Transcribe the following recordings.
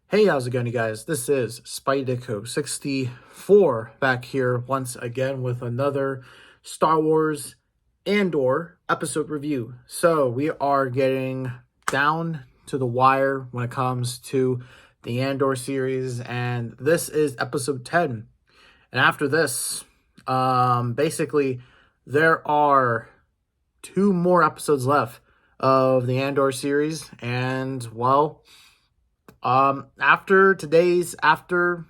Hey, how's it going, you guys? This is Spideyco64 back here once again with another Star Wars Andor episode review. So we are getting down to the wire when it comes to the Andor series, and this is episode 10. And after this, basically, there are two more episodes left of the Andor series, and well, after this episode,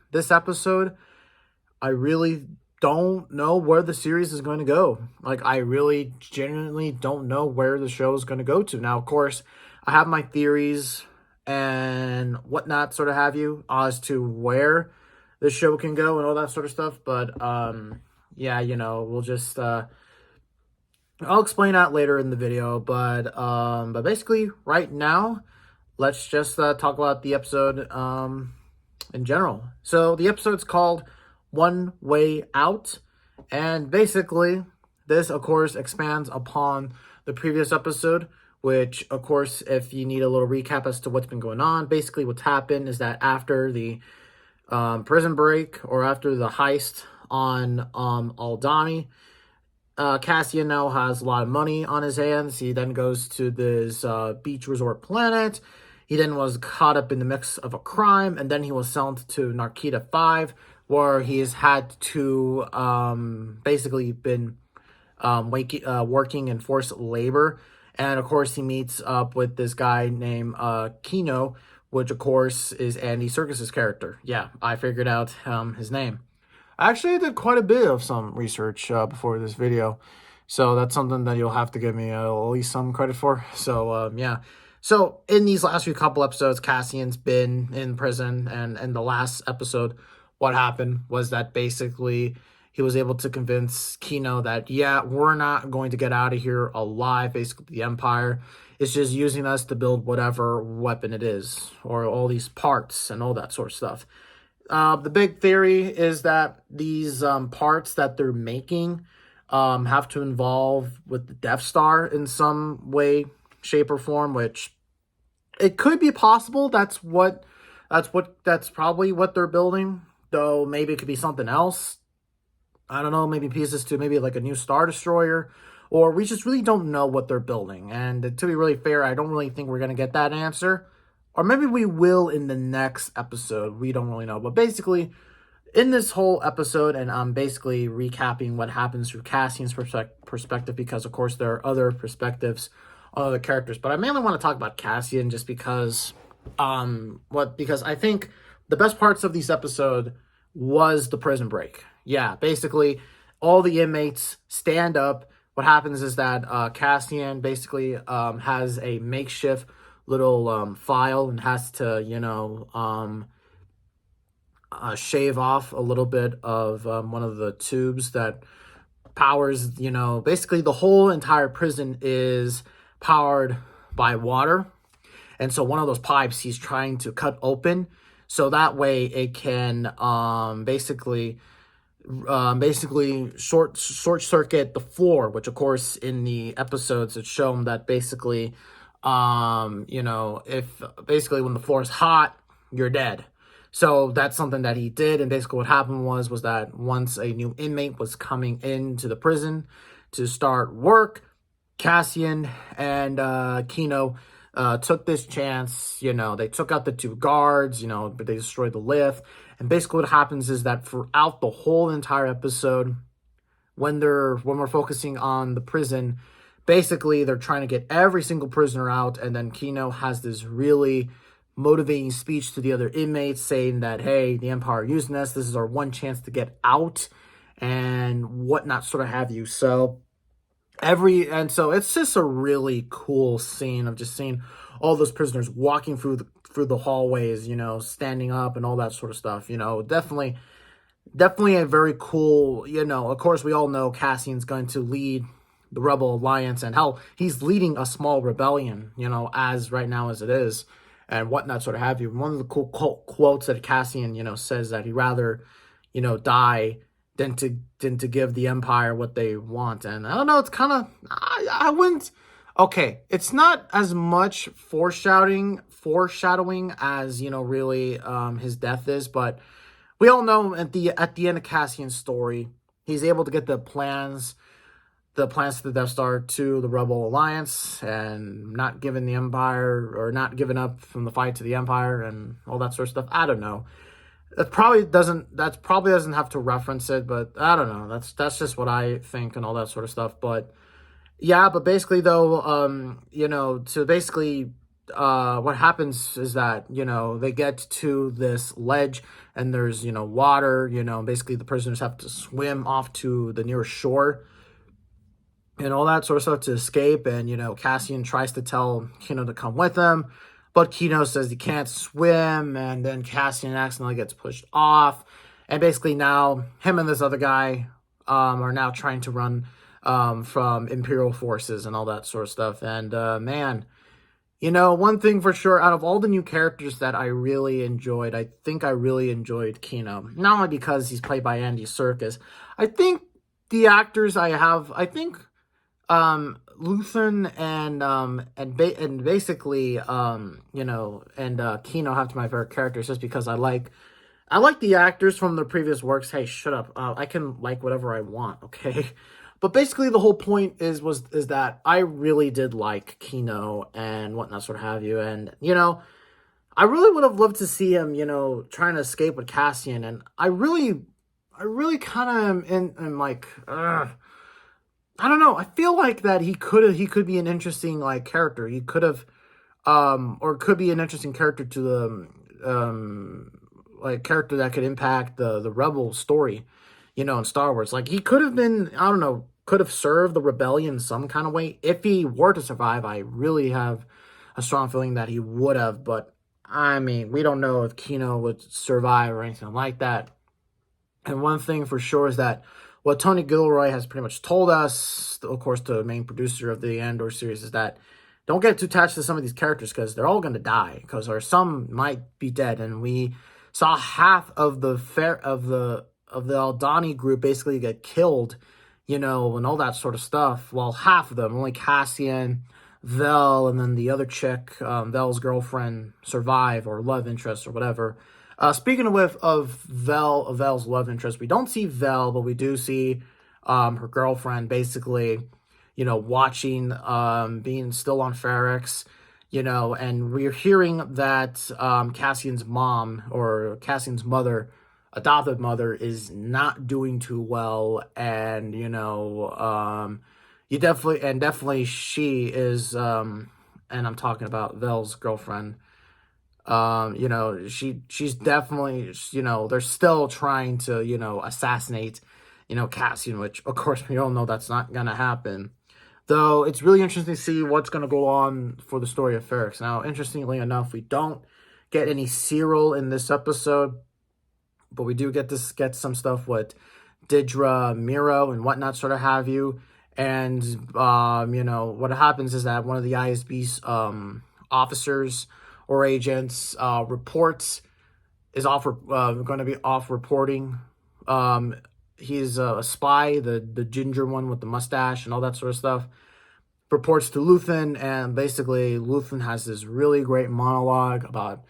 I really don't know where the series is going to go. Like, I really genuinely don't know where the show is going to go to. Now, of course, I have my theories and whatnot, sort of have you, as to where the show can go and all that sort of stuff. But, yeah, we'll just, I'll explain that later in the video. But basically, right now, let's just talk about the episode in general. So the episode's called One Way Out, and basically this, of course, expands upon the previous episode, which, of course, if you need a little recap as to what's been going on, basically what's happened is that after the prison break, or after the heist on Aldani, Cassian now has a lot of money on his hands. He then goes to this beach resort planet. He then was caught up in the mix of a crime, and then he was sent to Narkita 5, where he has had to basically been working in forced labor. And, of course, he meets up with this guy named Kino, which, of course, is Andy Serkis's character. Yeah, I figured out his name. I actually did quite a bit of some research before this video, so that's something that you'll have to give me at least some credit for. So, yeah. So, in these last few couple episodes, Cassian's been in prison, and in the last episode, what happened was that basically he was able to convince Kino that, yeah, we're not going to get out of here alive. Basically, the Empire is just using us to build whatever weapon it is, or all these parts and all that sort of stuff. The big theory is that these parts that they're making have to involve with the Death Star in some way, shape, or form, which it could be possible. That's probably what they're building, though maybe it could be something else. I don't know, maybe pieces to maybe like a new Star Destroyer, or we just really don't know what they're building. And to be really fair, I don't really think we're going to get that answer. Or maybe we will in the next episode. We don't really know. But basically, in this whole episode, and I'm basically recapping what happens through Cassian's perspective, because, of course, there are other perspectives on other characters. But I mainly want to talk about Cassian just because, because I think the best parts of this episode was the prison break. Yeah, basically, all the inmates stand up. What happens is that Cassian basically has a makeshift little file and has to, shave off a little bit of one of the tubes that powers, basically the whole entire prison is powered by water. And so one of those pipes he's trying to cut open, so that way it can basically short circuit the floor, which, of course, in the episodes it's shown that basically if basically when the floor is hot, you're dead. So that's something that he did. And basically what happened was that once a new inmate was coming into the prison to start work, Cassian and Kino took this chance. They took out the two guards, but they destroyed the lift. And basically what happens is that throughout the whole entire episode, when we're focusing on the prison, basically they're trying to get every single prisoner out, and then Kino has this really motivating speech to the other inmates saying that, hey, the Empire using us, this is our one chance to get out, and whatnot, sort of have you. So it's just a really cool scene of just seeing all those prisoners walking through the hallways, standing up and all that sort of stuff. Definitely a very cool, of course, we all know Cassian's going to lead the Rebel Alliance, and hell, he's leading a small rebellion, as right now as it is, and whatnot, sort of have you. One of the cool quotes that Cassian, says that he'd rather, die than to give the Empire what they want. And I don't know, it's kind of, I wouldn't, okay, it's not as much foreshadowing foreshadowing as, really his death is, but we all know at the end of Cassian's story, he's able to get the plans to the Death Star to the Rebel Alliance, and not giving the Empire, or not giving up from the fight to the Empire and all that sort of stuff. I don't know. That probably doesn't have to reference it, but I don't know. That's just what I think and all that sort of stuff. But yeah, but basically though, so basically what happens is that, they get to this ledge, and there's, water, basically the prisoners have to swim off to the nearest shore and all that sort of stuff to escape. And, Cassian tries to tell Kino to come with him, but Kino says he can't swim. And then Cassian accidentally gets pushed off. And basically now him and this other guy are now trying to run from Imperial forces and all that sort of stuff. And man, one thing for sure, out of all the new characters that I really enjoyed, I think I really enjoyed Kino. Not only because he's played by Andy Serkis. I think the actors I think Luthen and basically Kino have to my favorite characters, just because I like the actors from their previous works. Hey, shut up. I can like whatever I want, okay? But basically the whole point is that I really did like Kino and whatnot, sort of have you. And, I really would have loved to see him, trying to escape with Cassian. And I really kind of am like, I don't know. I feel like that he could be an interesting like character. He could have, or could be an interesting character to the, like character that could impact the Rebel story, in Star Wars. Like he could have been, I don't know, could have served the rebellion some kind of way. If he were to survive, I really have a strong feeling that he would have. But I mean, we don't know if Kino would survive or anything like that. And one thing for sure is that what Tony Gilroy has pretty much told us, of course, the main producer of the Andor series, is that don't get too attached to some of these characters, because they're all going to die, or some might be dead. And we saw half of the Aldani group basically get killed, and all that sort of stuff. Well, half of them, only Cassian, Vel, and then the other chick, Vel's girlfriend, survive, or love interest, or whatever. Speaking of Vel's love interest, we don't see Vel, but we do see her girlfriend basically, watching, being still on Ferrix, and we're hearing that Cassian's mom, or Cassian's mother, adopted mother, is not doing too well. And, definitely she is, and I'm talking about Vel's girlfriend. She's definitely, they're still trying to, assassinate, Cassian, which of course we all know that's not gonna happen. Though it's really interesting to see what's gonna go on for the story of Ferrix. Now, interestingly enough, we don't get any Cyril in this episode, but we do get some stuff with Didra, Miro, and whatnot, sort of have you. And what happens is that one of the ISB's officers or agents is going to be off reporting. He's a spy, the ginger one with the mustache and all that sort of stuff. Reports to Luthen, and basically Luthen has this really great monologue about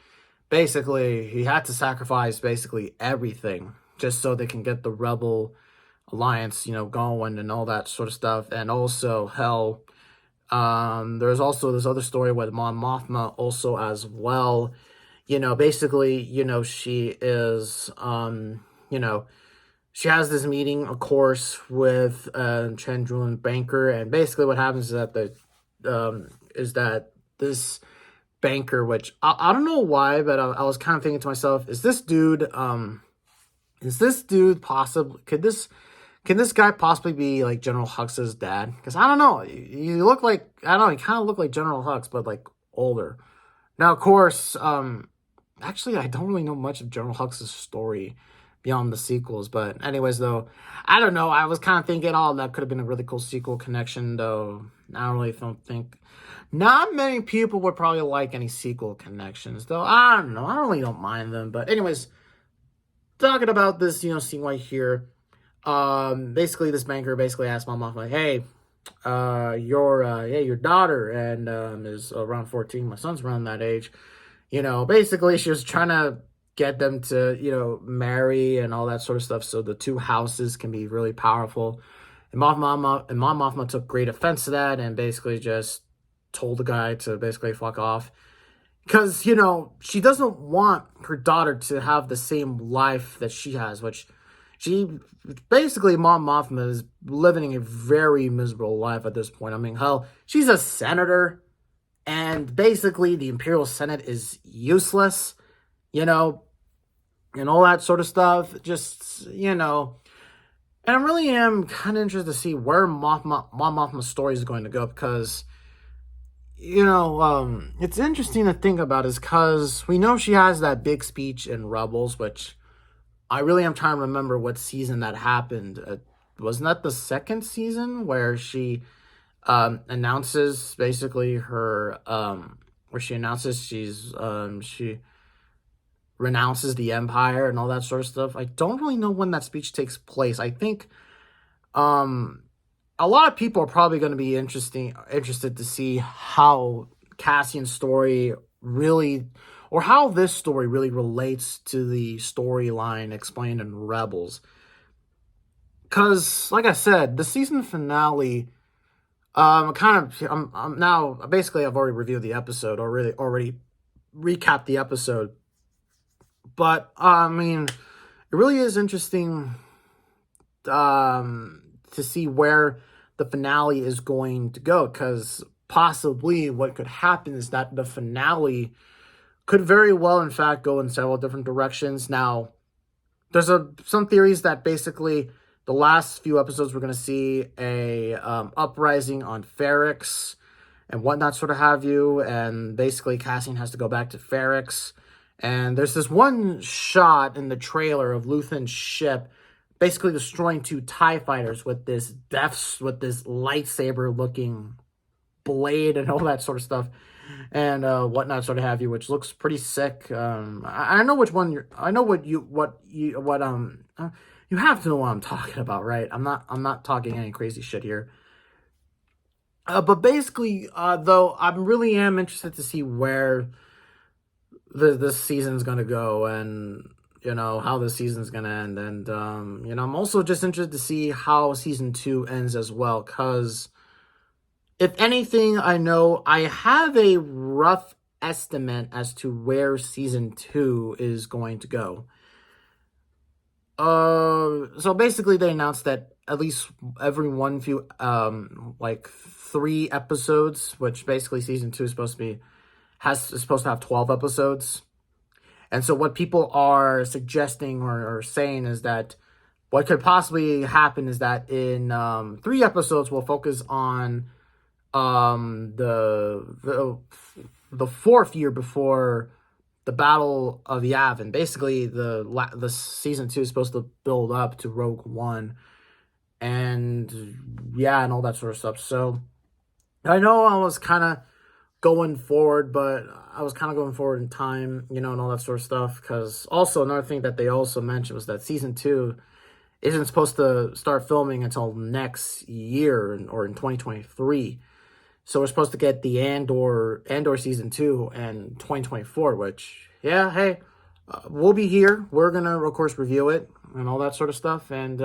basically he had to sacrifice basically everything just so they can get the Rebel Alliance, going and all that sort of stuff. And also, hell, there's also this other story with Mon Mothma also as well. Basically, she is, she has this meeting, of course, with Chandrulan banker, and basically what happens is that this banker, which I don't know why, but I was kind of thinking to myself, is this dude possible? Can this guy possibly be like General Hux's dad? Because I don't know. You look like, I don't know, he kind of looked like General Hux, but like older. Now, of course, actually, I don't really know much of General Hux's story beyond the sequels. But anyways, though, I don't know. I was kind of thinking, that could have been a really cool sequel connection, though. I don't really think. Not many people would probably like any sequel connections, though. I don't know. I don't mind them. But anyways, talking about this, scene right here. Basically this banker basically asked my mom, like, hey, your daughter and is around 14. My son's around that age. basically she was trying to get them to, marry and all that sort of stuff so the two houses can be really powerful. And Mon Mothma took great offense to that and basically just told the guy to basically fuck off. Because, she doesn't want her daughter to have the same life that she has, which she basically, Mon Mothma is living a very miserable life at this point. I mean, hell, she's a senator, and basically the Imperial Senate is useless, and all that sort of stuff. Just, and I really am kind of interested to see where Mon Mothma's story is going to go because it's interesting to think about is because we know she has that big speech in Rebels, which I really am trying to remember what season that happened. Wasn't that the second season where she announces basically her, where she announces she renounces the Empire and all that sort of stuff? I don't really know when that speech takes place. I think, a lot of people are probably going to be interested to see how Cassian's story really, or how this story really relates to the storyline explained in Rebels. Because, like I said, the season finale, I'm now, basically I've already reviewed the episode, or really already recapped the episode. But, I mean, it really is interesting, to see where the finale is going to go, because possibly what could happen is that the finale could very well, in fact, go in several different directions. Now, there's some theories that basically the last few episodes we're going to see a uprising on Ferrix and whatnot, sort of have you, and basically Cassian has to go back to Ferrix. And there's this one shot in the trailer of Luthen's ship basically destroying two TIE fighters with this lightsaber looking blade and all that sort of stuff and whatnot, sort of have you, which looks pretty sick. I know which one you have to know what I'm talking about, right? I'm not talking any crazy shit here. But basically, though, I really am interested to see where this season's gonna go, and how this season's gonna end, and I'm also just interested to see how season 2 ends as well, because if anything, I know I have a rough estimate as to where season 2 is going to go. So basically they announced that at least every like 3 episodes, which basically season 2 is supposed to have 12 episodes. And so what people are suggesting or saying is that what could possibly happen is that in 3 episodes we'll focus on the 4th year before the Battle of Yavin. Basically, the season 2 is supposed to build up to Rogue One, and all that sort of stuff. So I know I was kind of going forward, but I was kind of going forward in time, and all that sort of stuff. Because also another thing that they also mentioned was that season 2 isn't supposed to start filming until next year or in 2023. So we're supposed to get the Andor season 2 in 2024, which, hey, we'll be here. We're going to, of course, review it and all that sort of stuff. And,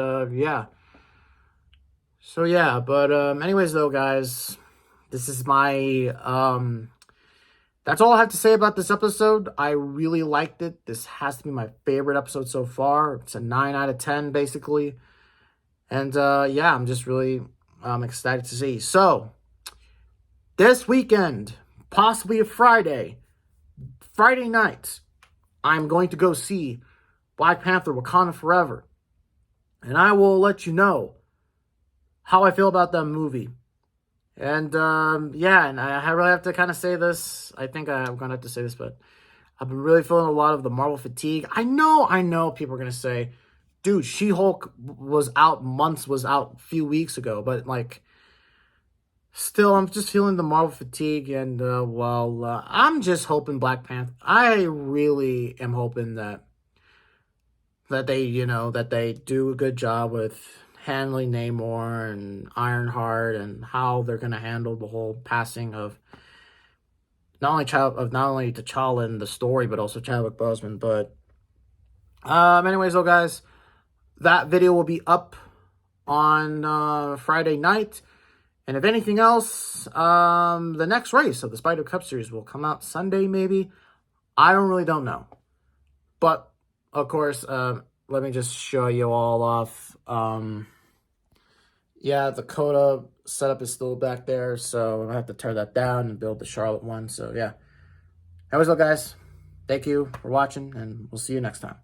So, but anyways, though, guys, this is my, that's all I have to say about this episode. I really liked it. This has to be my favorite episode so far. It's a 9 out of 10, basically. And, I'm just really excited to see. So, this weekend, possibly a Friday night, I'm going to go see Black Panther: Wakanda Forever. And I will let you know how I feel about that movie. And, and I really have to kind of say this. I think I'm going to have to say this, but I've been really feeling a lot of the Marvel fatigue. I know people are going to say, dude, She-Hulk was out a few weeks ago, but, like, still, I'm just feeling the Marvel fatigue, and, I'm just hoping Black Panther, I really am hoping that they do a good job with handling Namor and Ironheart and how they're going to handle the whole passing of not only T'Challa in the story, but also Chadwick Boseman. But anyways, though, guys, that video will be up on Friday night. And if anything else, the next race of the Spider Cup series will come out Sunday, maybe. I don't know. But, of course, let me just show you all off. Yeah, the Coda setup is still back there, so I have to tear that down and build the Charlotte one. So, yeah. Anyways, though, guys, thank you for watching, and we'll see you next time.